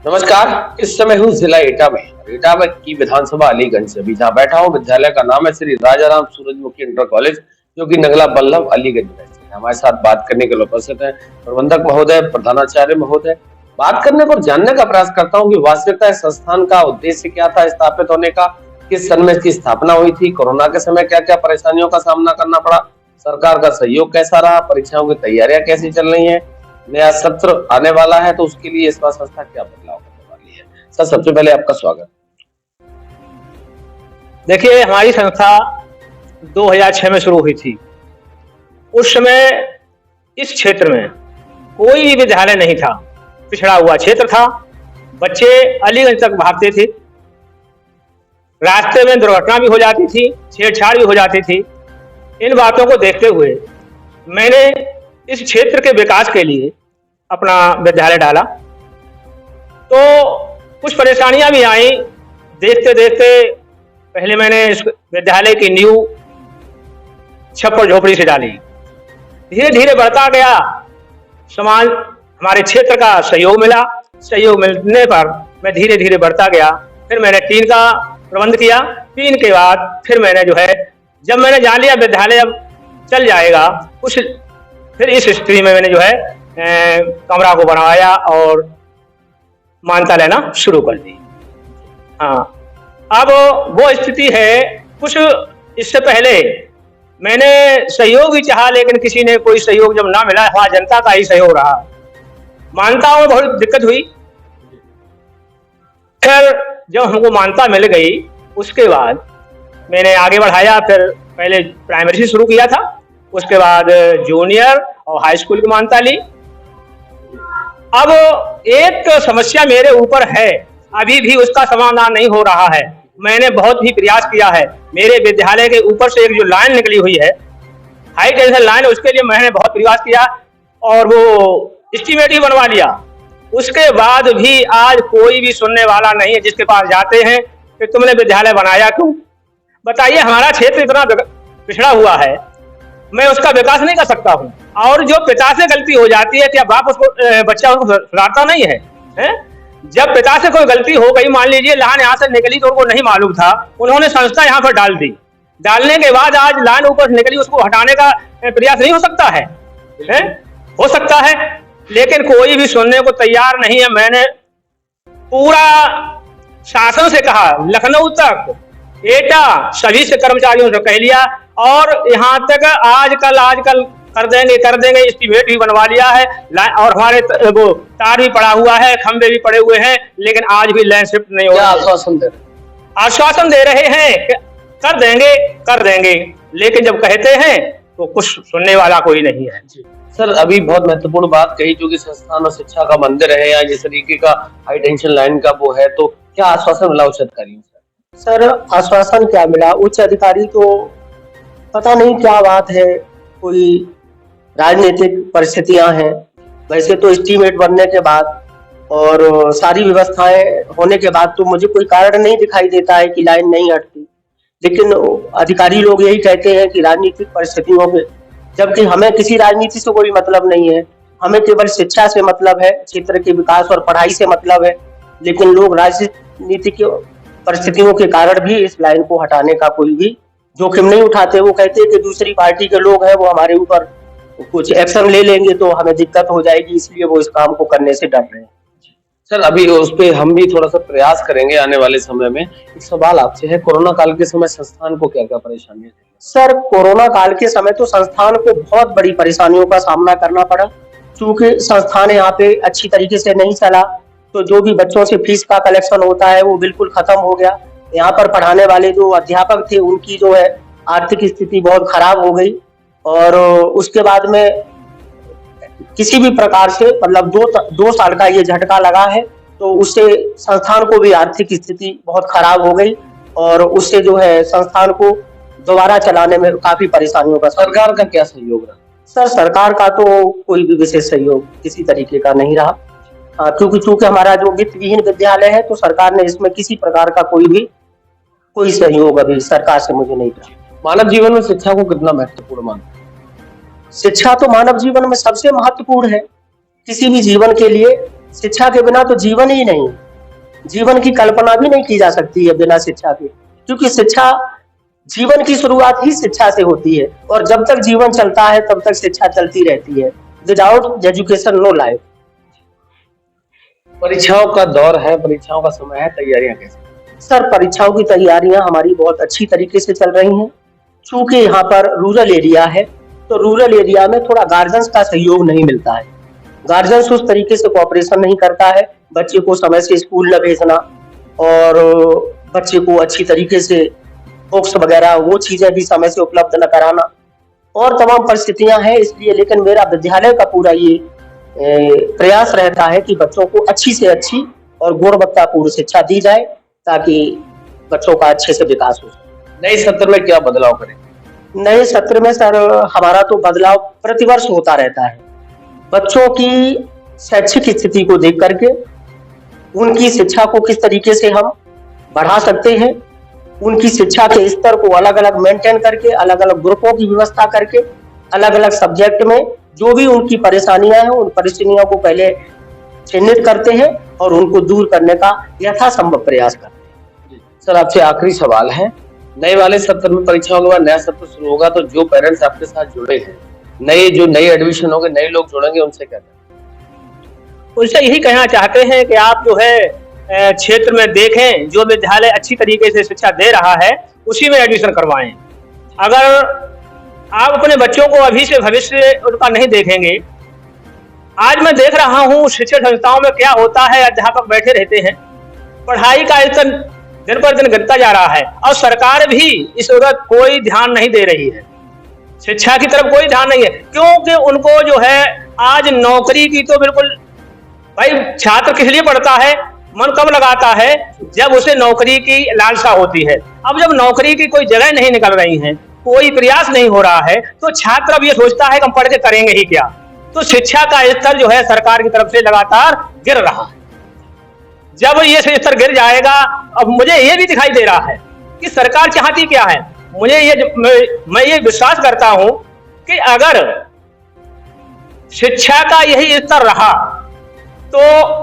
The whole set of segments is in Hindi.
नमस्कार। इस समय हूँ जिला एटा में की विधानसभा अलीगंज से, अभी जहाँ बैठा हूँ विद्यालय का नाम है श्री राजाराम सूरजमुखी इंटर कॉलेज, जो कि नगला बल्लभ अलीगंज में स्थित है। हमारे साथ बात करने के लिए उपस्थित है प्रबंधक महोदय, प्रधानाचार्य महोदय। बात करने को जानने का प्रयास करता हूँ कि वास्तविकता इस संस्थान का उद्देश्य क्या था स्थापित होने का, किस सन में इसकी स्थापना हुई थी, कोरोना के समय क्या क्या परेशानियों का सामना करना पड़ा, सरकार का सहयोग कैसा रहा, परीक्षाओं की तैयारियां कैसी चल रही है, नया सत्र आने वाला है तो उसके लिए इस बार संस्था क्या बदलाव करने वाली है। सर, सबसे पहले आपका स्वागत। देखिए, हमारी संस्था 2006 में शुरू हुई थी। उस समय इस क्षेत्र में कोई भी विद्यालय नहीं था, पिछड़ा हुआ क्षेत्र था। बच्चे अलीगंज तक भागते थे, रास्ते में दुर्घटना भी हो जाती थी, छेड़छाड़ भी हो जाती थी। इन बातों को देखते हुए मैंने इस क्षेत्र के विकास के लिए अपना विद्यालय डाला। तो कुछ परेशानियां भी आई। देखते देखते पहले मैंने इस विद्यालय की नींव छप्पर झोपड़ी से डाली। धीरे धीरे बढ़ता गया। समाज, हमारे क्षेत्र का सहयोग मिला। सहयोग मिलने पर मैं धीरे धीरे बढ़ता गया। फिर मैंने टीन का प्रबंध किया। टीन के बाद फिर मैंने जब मैंने जान लिया विद्यालय अब चल जाएगा, फिर इस स्थिति में मैंने कमरा को बनवाया और मान्यता लेना शुरू कर दी। हाँ, अब वो स्थिति है। कुछ इससे पहले मैंने सहयोग भी चाहा, लेकिन किसी ने कोई सहयोग जब ना मिला, वहाँ जनता का ही सहयोग रहा। मान्यताओं में बहुत दिक्कत हुई। फिर जब हमको मान्यता मिल गई, उसके बाद मैंने आगे बढ़ाया। फिर पहले प्राइमरी से शुरू किया था, उसके बाद जूनियर और हाई स्कूल की मान्यता ली। अब एक समस्या मेरे ऊपर है, अभी भी उसका समाधान नहीं हो रहा है। मैंने बहुत ही प्रयास किया है। मेरे विद्यालय के ऊपर से एक जो लाइन निकली हुई है, हाई टेंशन लाइन, उसके लिए मैंने बहुत प्रयास किया और वो एस्टीमेट ही बनवा लिया। उसके बाद भी आज कोई भी सुनने वाला नहीं है। जिसके पास जाते हैं कि तुमने विद्यालय बनाया क्यों? बताइए, हमारा क्षेत्र इतना पिछड़ा हुआ है, मैं उसका विकास नहीं कर सकता हूँ। और जो पिता से गलती हो जाती है, क्या बाप उसको बच्चा उसको सुधारता नहीं है, हैं? जब पिता से कोई गलती हो गई, मान लीजिए लाइन यहाँ से निकली तो उनको नहीं मालूम था, उन्होंने संस्था यहाँ पर डाल दी। डालने के बाद आज लाइन ऊपर निकली, उसको हटाने का प्रयास नहीं हो सकता है? हो सकता है, लेकिन कोई भी सुनने को तैयार नहीं है। मैंने पूरा शासन से कहा, लखनऊ तक, एटा सभी से कर्मचारियों से कह लिया, और यहाँ तक आजकल कर देंगे एस्टीमेट भी बनवा लिया है। और हमारे वो तार भी पड़ा हुआ है, खंबे भी पड़े हुए हैं, लेकिन आज भी लाइन शिफ्ट नहीं हो रहा। आश्वासन दे रहे हैं कर देंगे, लेकिन जब कहते हैं तो कुछ सुनने वाला कोई नहीं है। सर, अभी बहुत महत्वपूर्ण बात कही, जो कि संस्थान और शिक्षा का मंदिर है, या जिस तरीके का हाई टेंशन लाइन का वो है, तो क्या आश्वासन मिला उच्च अधिकारियों से? सर, आश्वासन क्या मिला? उच्च अधिकारी तो पता नहीं क्या बात है, कोई राजनीतिक परिस्थितियां हैं। वैसे तो एस्टीमेट बनने के बाद और सारी व्यवस्थाएं होने के बाद तो मुझे कोई कारण नहीं दिखाई देता है कि लाइन नहीं हटती, लेकिन अधिकारी लोग यही कहते हैं कि राजनीतिक परिस्थितियों के, जबकि हमें किसी राजनीति से कोई मतलब नहीं है। हमें केवल शिक्षा से मतलब है, क्षेत्र के विकास और पढ़ाई से मतलब है। लेकिन लोग राजनीतिक परिस्थितियों के कारण भी इस लाइन को हटाने का कोई भी जोखिम नहीं उठाते। वो कहते हैं कि दूसरी पार्टी के लोग हैं, वो हमारे ऊपर कुछ एक्शन ले लेंगे तो हमें दिक्कत हो जाएगी, इसलिए वो इस काम को करने से डर रहे हैं। सर, अभी उस पे हम भी थोड़ा सा प्रयास करेंगे आने वाले समय में। एक सवाल आपसे है, कोरोना काल के समय संस्थान को क्या क्या परेशानियां थी? सर, कोरोना काल के समय तो संस्थान को बहुत बड़ी परेशानियों का सामना करना पड़ा, क्योंकि संस्थान यहाँ पे अच्छी तरीके से नहीं चला। तो जो भी बच्चों से फीस का कलेक्शन होता है वो बिल्कुल खत्म हो गया। यहाँ पर पढ़ाने वाले जो अध्यापक थे, उनकी आर्थिक स्थिति बहुत खराब हो गई। और उसके बाद में किसी भी प्रकार से मतलब दो साल का ये झटका लगा है, तो उससे संस्थान को भी आर्थिक स्थिति बहुत खराब हो गई, और उससे संस्थान को दोबारा चलाने में काफी परेशानियों का। सरकार का क्या सहयोग रहा? सर, सरकार का तो कोई भी विशेष सहयोग किसी तरीके का नहीं रहा, क्योंकि हमारा जो वित्त विहीन विद्यालय है, तो सरकार ने इसमें किसी प्रकार का कोई सहयोग अभी सरकार से मुझे नहीं मिला। मानव जीवन में शिक्षा को कितना महत्वपूर्ण मानते हैं? शिक्षा तो मानव जीवन में सबसे महत्वपूर्ण है। किसी भी जीवन के लिए शिक्षा के बिना तो जीवन ही नहीं, जीवन की कल्पना भी नहीं की जा सकती है बिना शिक्षा के, क्योंकि शिक्षा, जीवन की शुरुआत ही शिक्षा से होती है और जब तक जीवन चलता है तब तक शिक्षा चलती रहती है। Without education no life. परीक्षाओं का दौर है, परीक्षाओं का समय है, तैयारियां कैसे? सर, परीक्षाओं की तैयारियां हमारी बहुत अच्छी तरीके से चल रही हैं। चूंकि यहाँ पर रूरल एरिया है तो रूरल एरिया में थोड़ा गार्जियंस का सहयोग नहीं मिलता है। गार्जियंस उस तरीके से कोऑपरेशन नहीं करता है, बच्चे को समय से स्कूल न भेजना और बच्चे को अच्छी तरीके से बुक्स वगैरह वो चीजें भी समय से उपलब्ध न कराना और तमाम परिस्थितियां हैं। इसलिए लेकिन मेरा विद्यालय का पूरा ये प्रयास रहता है कि बच्चों को अच्छी से अच्छी और गुणवत्तापूर्ण शिक्षा दी जाए ताकि बच्चों का अच्छे से विकास हो। नए सत्र में क्या बदलाव करें? नए सत्र में सर हमारा तो बदलाव प्रतिवर्ष होता रहता है। बच्चों की शैक्षिक स्थिति को देख करके उनकी शिक्षा को किस तरीके से हम बढ़ा सकते हैं, उनकी शिक्षा के स्तर को अलग अलग मेंटेन करके, अलग अलग ग्रुपों की व्यवस्था करके, अलग अलग सब्जेक्ट में जो भी उनकी परेशानियां हैं उन परेशानियों को पहले चिन्हित करते हैं और उनको दूर करने का यथासंभव प्रयास करते हैं। सर, आपसे आखिरी सवाल है, नए वाले सत्र में परीक्षाओं के बाद नया सत्र शुरू होगा तो जो पेरेंट्स आपके साथ जुड़े हैं, नए एडमिशन होंगे, नए लोग जुड़ेंगे, उनसे क्या कहें? उनसे यही कहना चाहते हैं कि आप जो है क्षेत्र में देखें, जो विद्यालय अच्छी तरीके से शिक्षा दे रहा है उसी में एडमिशन करवाएं। अगर आप अपने बच्चों को अभी से भविष्य उनका नहीं देखेंगे, आज मैं देख रहा हूँ शिक्षण संस्थाओं में क्या होता है, अध्यापक बैठे रहते हैं, पढ़ाई का स्तर दिन पर दिन गिरता जा रहा है और सरकार भी इस वक्त कोई ध्यान नहीं दे रही है, शिक्षा की तरफ कोई ध्यान नहीं है, क्योंकि उनको जो है आज नौकरी की तो बिल्कुल, भाई छात्र किस लिए पढ़ता है, मन कब लगाता है, जब उसे नौकरी की लालसा होती है। अब जब नौकरी की कोई जगह नहीं निकल रही है, कोई प्रयास नहीं हो रहा है, तो छात्र अब ये सोचता है कि हम पढ़ के करेंगे ही क्या। तो शिक्षा का स्तर जो है सरकार की तरफ से लगातार गिर रहा है। जब ये स्तर गिर जाएगा, अब मुझे ये भी दिखाई दे रहा है कि सरकार चाहती क्या है। मैं ये विश्वास करता हूं कि अगर शिक्षा का यही स्तर रहा तो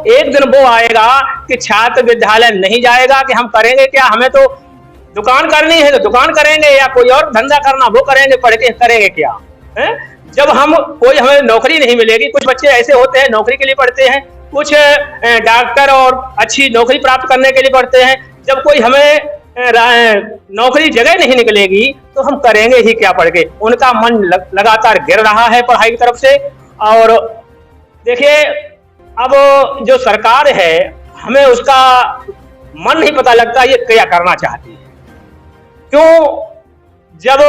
एक दिन वो आएगा कि छात्र विद्यालय नहीं जाएगा कि हम करेंगे क्या, हमें तो दुकान करनी है तो दुकान करेंगे या कोई और धंधा करना वो करेंगे, पढ़ के करेंगे क्या है? जब हमें नौकरी नहीं मिलेगी। कुछ बच्चे ऐसे होते हैं नौकरी के लिए पढ़ते हैं, कुछ डॉक्टर और अच्छी नौकरी प्राप्त करने के लिए पढ़ते हैं। जब कोई हमें नौकरी जगह नहीं निकलेगी तो हम करेंगे ही क्या पढ़ के। उनका मन लगातार गिर रहा है पढ़ाई की तरफ से। और देखिए, अब जो सरकार है हमें उसका मन नहीं पता लगता ये क्या करना चाहती है। क्यों, जब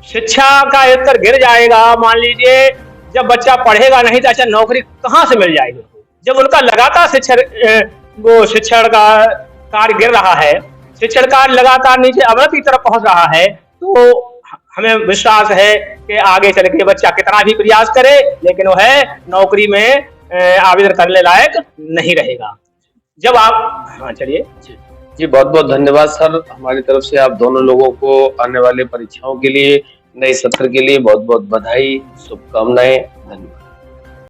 शिक्षा का स्तर गिर जाएगा, मान लीजिए जब बच्चा पढ़ेगा नहीं तो अच्छा नौकरी कहाँ से मिल जाएगी। जब उनका लगातार शिक्षण का कार्य गिर रहा है, शिक्षण कार्य लगातार नीचे अवनति की तरफ पहुंच रहा है, तो हमें विश्वास है कि आगे चल के बच्चा कितना भी प्रयास करे लेकिन वह नौकरी में आवेदन करने लायक नहीं रहेगा। जब आप हाँ चलिए जी, बहुत बहुत धन्यवाद सर। हमारी तरफ से आप दोनों लोगों को आने वाले परीक्षाओं के लिए, नए सत्र के लिए बहुत बहुत बधाई, शुभकामनाएं। धन्यवाद।